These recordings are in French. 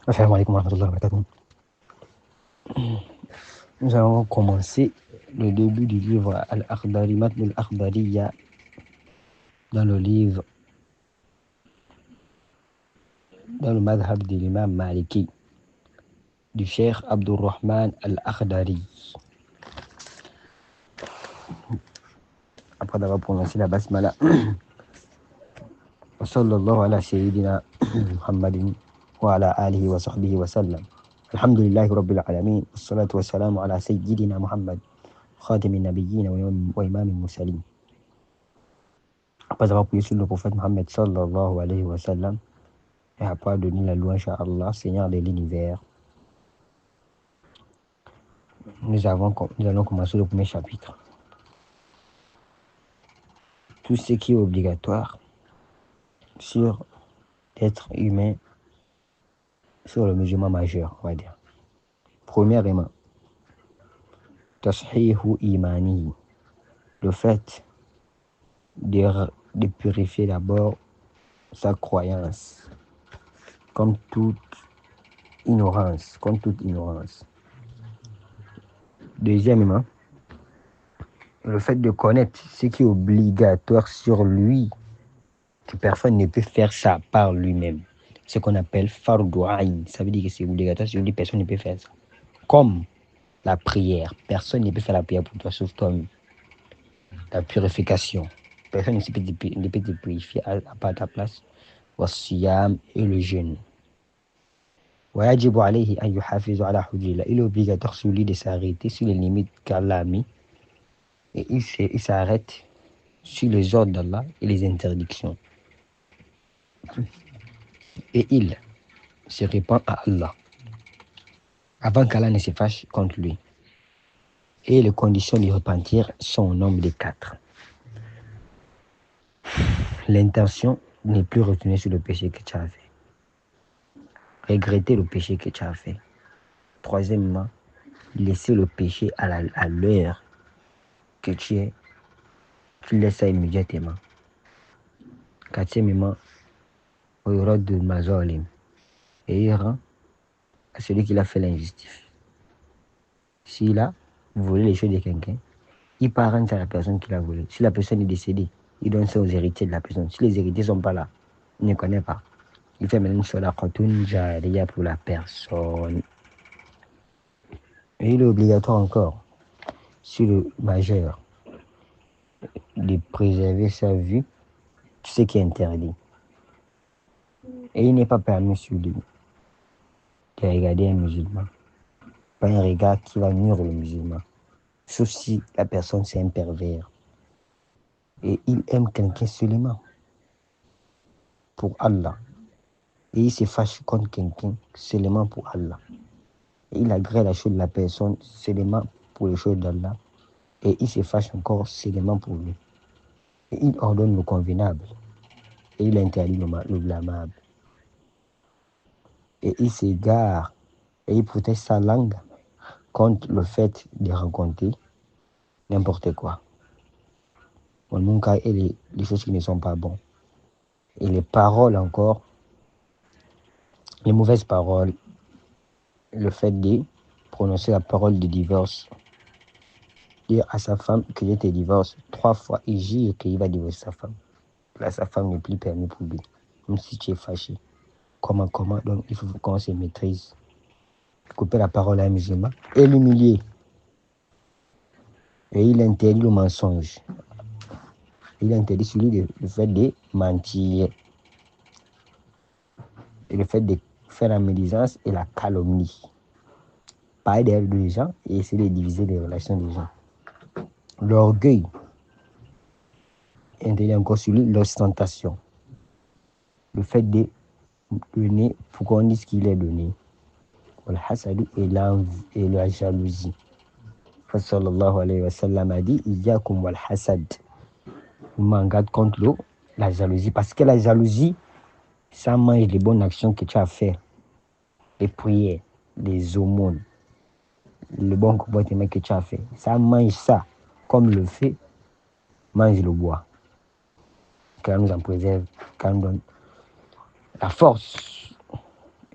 Assalamu alaikum wa rahmatullahi wa barakatuh. Nous allons commencer le début du livre Al-Akhdari, Matn al-Akhdariya, dans le livre, dans le madhab de l'imam Maliki, du cheikh Abdurrahman Al-Akhdari. Après d'avoir prononcé la basmala, wa sallallahu ala sayyidina Muhammadin wa ala alihi wa sahbihi wa sallam. Alhamdulillahi rabbil alamin, wassalatu wassalamu ala sayyidina Muhammad, khatimin nabiyyin wa imamil mursalin. Après avoir prié sur le prophète Mohammed sallallahu alayhi wa sallam, et après donner la louange à Allah, Seigneur de l'univers, nous allons commencer le premier chapitre. Tout ce qui est obligatoire sur l'être humain, sur le musulman majeur, on va dire. Premièrement, tashihu imani, le fait de purifier d'abord sa croyance, comme toute ignorance. Deuxièmement, le fait de connaître ce qui est obligatoire sur lui, que personne ne peut faire ça par lui-même. Ce qu'on appelle fardu ayn. Ça veut dire que c'est obligatoire sur lui, personne ne peut faire ça. Comme la prière. Personne ne peut faire la prière pour toi, sauf toi-même. La purification. Personne ne peut te purifier à part ta place. Wasiyam et le jeûne. ويجب عليه أن يحافظ على حدود الله. Il est obligatoire sur lui de s'arrêter sur les limites qu'Allah a mis. Et il s'arrête sur les ordres d'Allah et les interdictions. Et il se répand à Allah avant qu'Allah ne se fâche contre lui. Et les conditions de repentir sont au nombre de 4. L'intention n'est plus retenue sur le péché que tu as fait. Regretter le péché que tu as fait. Troisièmement, laisser le péché à l'heure que tu laisses ça immédiatement. Quatrièmement, au rôle de mazolim, et il rend à celui qui a fait l'injustice. S'il a volé les choses de quelqu'un, il parente à la personne qui l'a volé. Si la personne est décédée, il donne ça aux héritiers de la personne. Si les héritiers ne sont pas là, il ne connaît pas. Il fait maintenant une sadaqatun jariya pour la personne. Et il est obligatoire encore, sur le majeur, de préserver sa vue, tout ce qui est interdit. Et il n'est pas permis sur lui de regarder un musulman. Pas un regard qui va nuire le musulman. Sauf si la personne c'est un pervers. Et il aime quelqu'un seulement pour Allah. Et il se fâche contre quelqu'un seulement pour Allah. Et il agrée la chose de la personne seulement pour les choses d'Allah. Et il se fâche encore seulement pour lui. Et il ordonne le convenable. Et il interdit le blâmable. Et il s'égare. Et il protège sa langue contre le fait de raconter n'importe quoi. Le munkar et les choses qui ne sont pas bonnes. Et les paroles encore, les mauvaises paroles, le fait de prononcer la parole de divorce, dire à sa femme que je te divorce 3 fois et jure qu'il va divorcer sa femme. Là, sa femme n'est plus permis pour lui, même si tu es fâché. Comment, donc il faut qu'on se maîtrise. Couper la parole à un musulman et l'humilier. Et il interdit le mensonge. Il interdit sur lui le fait de mentir. Et le fait de faire la médisance et la calomnie. Parler derrière des gens et essayer de diviser les relations des gens. L'orgueil. Interdit encore sur lui l'ostentation. Le fait de donner pour qu'on dise qu'il est donné. Le hasad et la jalousie. Sallallahu alayhi wa sallam a dit Iyyakum wal hasad. Vous m'en garde contre la jalousie. Parce que la jalousie, ça mange les bonnes actions que tu as fait. Les prières, les aumônes, le bon comportement que tu as fait. Ça mange ça. Comme le feu mange le bois. Qu'elle nous en préserve, qu'elle nous donne la force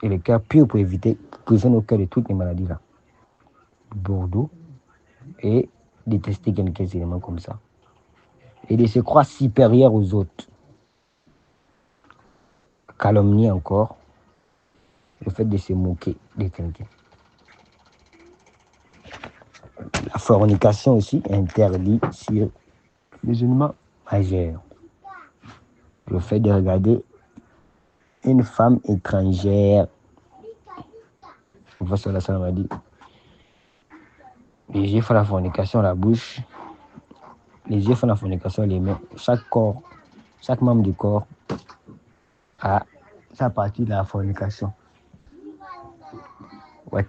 et le cœur pur pour prévenir nos cœurs de toutes les maladies là. Bordeaux et détester quelques éléments comme ça. Et de se croire supérieur aux autres. Calomnie encore. Le fait de se moquer de quelqu'un. La fornication aussi interdit sur les musulmans majeurs. Le fait de regarder une femme étrangère. Le prophète sallallahu alayhi wa sallam a dit, les yeux font la fornication, la bouche. Les yeux font la fornication, les mains. Chaque membre du corps a sa partie de la fornication. Et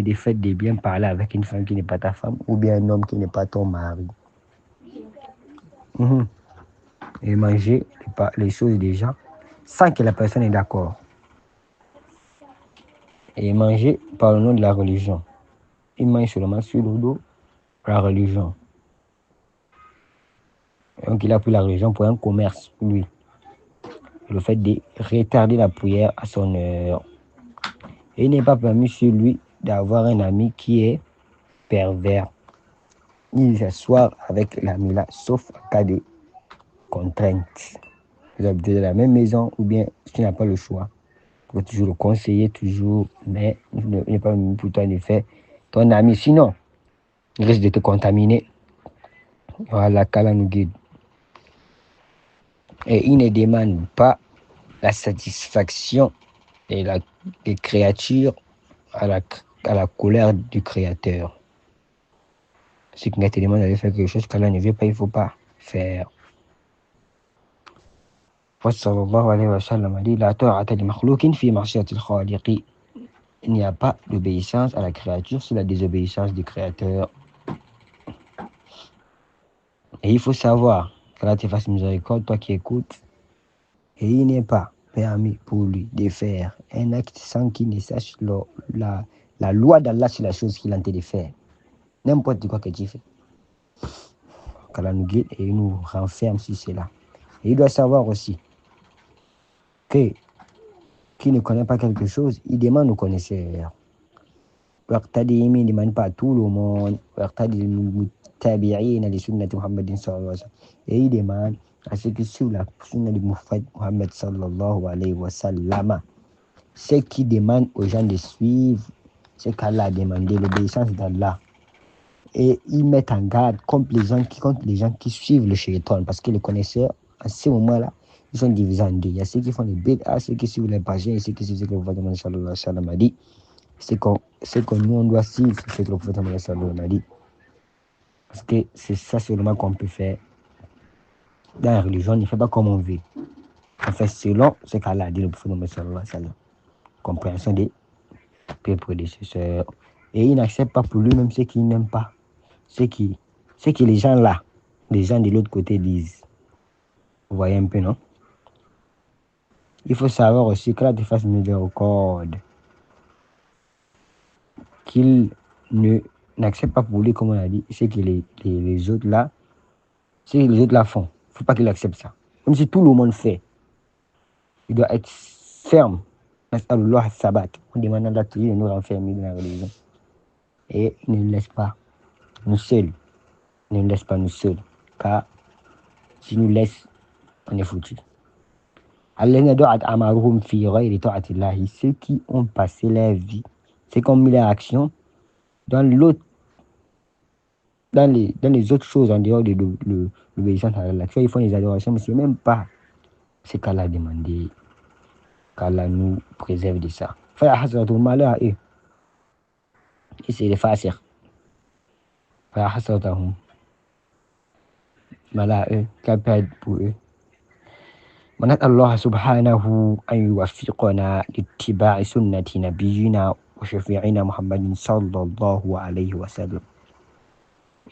des faits de bien parler avec une femme qui n'est pas ta femme ou bien un homme qui n'est pas ton mari. Et manger les choses des gens sans que la personne est d'accord. Et manger par le nom de la religion. Il mange seulement sur le dos la religion. Donc il a pris la religion pour un commerce, lui. Le fait de retarder la prière à son heure. Et il n'est pas permis sur lui d'avoir un ami qui est pervers. Il s'asseoir avec l'ami là, sauf en cas de contrainte. Vous habitez dans la même maison ou bien tu n'as pas le choix. Il faut toujours le conseiller, toujours, mais il n'est pas permis pour toi de faire ton ami. Sinon, il risque de te contaminer. Voilà, qu'Allah nous guide. Et il ne demande pas la satisfaction des créatures à la colère du Créateur. Si quelqu'un te demande d'aller faire quelque chose qu'Allah ne veut pas, il ne faut pas faire. Sallallahu alayhi wa sallam a dit, la ta'ata li makhloukin fi ma'siyatil khaliqi. Il n'y a pas d'obéissance à la créature sur la désobéissance du Créateur. Et il faut savoir qu'Allah te fasse miséricorde, toi qui écoutes. Et il n'est pas permis pour lui de faire un acte sans qu'il ne sache la loi d'Allah sur la chose qu'il a tenté de faire. N'importe quoi que tu fais. Qu'Allah nous guide et nous renferme sur cela. Et il doit savoir aussi que qui ne connaît pas quelque chose, il demande aux connaisseurs. Il ne demande pas à tout le monde. Et il demande à ceux qui suivent la sunna de Muhammad sallallahu alayhi wa sallam. Ceux qui demandent aux gens de suivre ce qu'Allah a demandé, l'obéissance d'Allah. Et ils mettent en garde contre les gens qui suivent le shaitan. Parce que les connaisseurs, à ce moment-là, ils sont divisés en deux. Il y a ceux qui font les bid'ah, ceux qui suivent les pages et ceux qui suivent ce que le prophète sallallahu alayhi wa sallam a dit. C'est que nous, on doit suivre ce que le prophète sallallahu alayhi wa sallam a dit. Parce que c'est ça seulement qu'on peut faire. Dans la religion, on ne fait pas comme on veut. On fait selon ce qu'Allah a dit, le prophète sallallahu alayhi wa sallam. Compréhension des prédécesseurs. Et il n'accepte pas pour lui-même ce qu'il n'aime pas. Ce que les gens là, les gens de l'autre côté disent. Vous voyez un peu, non? Il faut savoir aussi que là, tu fasses miséricorde. Qu'il n'accepte pas pour lui, comme on a dit, ce que les autres là, ce que les autres là font. Il ne faut pas qu'il accepte ça. Même si tout le monde fait, il doit être ferme. On demande à Allah de nous renfermer dans la religion. Et il ne nous laisse pas nous seuls. Ne nous laisse pas nous seuls. Car s'il nous laisse, on est foutus. Ceux qui ont passé leur vie, ceux qui ont mis leur action dans les autres choses en dehors de l'obéissance à Allah. Ils font les adorations, mais ce n'est même pas ce qu'Allah a demandé. Qu'Allah nous préserve de ça. Malheur à eux. Et c'est les fasir. Malheur à eux. Quelle perte pour eux. ونسأل الله سبحانه أن يوفقنا لاتباع سنة نبينا وشفيعنا محمد صلى الله عليه وسلم.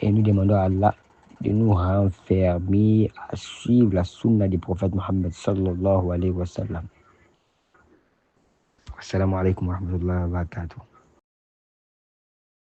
Et nous demandons à Allah de nous renfermer à suivre la sunna du prophète Muhammad sallallahu alayhi wa sallam. Assalamu alaikum wa rahmatullahi wa barakatuh.